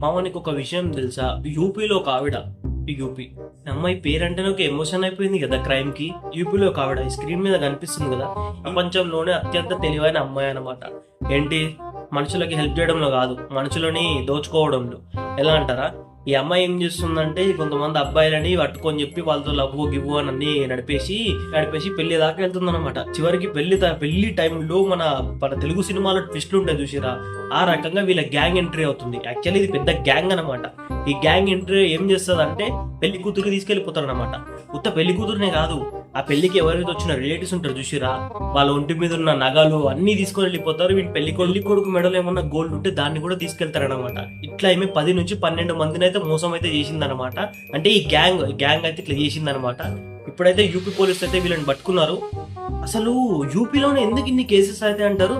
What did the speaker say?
మామ నీకు ఒక విషయం తెలుసా? యూపీలో ఒక ఆవిడ, యూపీ అమ్మాయి పేరంటేనే ఒక ఎమోషన్ అయిపోయింది కదా క్రైమ్ కి. యూపీలో ఒక ఆవిడ ఈ స్క్రీన్ మీద కనిపిస్తుంది కదా, ప్రపంచంలోనే అత్యంత తెలివైన అమ్మాయి అన్నమాట. ఏంటి, మనుషులకి హెల్ప్ చేయడంలో కాదు, మనుషులని దోచుకోవడంలో. ఎలా అంటారా? ఈ అమ్మాయి ఏం చేస్తుందంటే, కొంతమంది అబ్బాయిలని పట్టుకొని చెప్పి వాళ్ళతో లవ్ గివ్వు అని అన్ని నడిపేసి పెళ్లి దాకా వెళ్తుందన్నమాట. చివరికి పెళ్లి టైంలో మన తెలుగు సినిమాలో ట్విస్ట్లు ఉంటాయి చూసిరా, ఆ రకంగా వీళ్ళ గ్యాంగ్ ఎంట్రీ అవుతుంది. యాక్చువల్లీ ఇది పెద్ద గ్యాంగ్ అనమాట. ఈ గ్యాంగ్ ఎంట్రీ ఏం చేస్తుంది అంటే, పెళ్లి కూతురికి తీసుకెళ్లిపోతారు అనమాట. ఉత్త పెళ్లి కూతురునే కాదు, ఆ పెళ్లికి ఎవరైతే వచ్చిన రిలేటివ్స్ ఉంటారు చూసిరా, వాళ్ళ ఒంటి మీద ఉన్న నగలు అన్ని తీసుకొని వెళ్ళిపోతారు. వీటి పెళ్లి కొడుకు మెడలో ఏమన్నా గోల్డ్ ఉంటే దాన్ని కూడా తీసుకెళ్తారనమాట. ఇట్లా ఏమి 10 నుంచి 12 మందిని అయితే మోసం అయితే చేసిందనమాట. అంటే ఈ గ్యాంగ్ అయితే ఇట్లా చేసిందనమాట. ఇప్పుడైతే యూపీ పోలీసులు అయితే వీళ్ళని పట్టుకున్నారు. అసలు యూపీలోనే ఎందుకు ఇన్ని కేసెస్ అయితే అంటారు?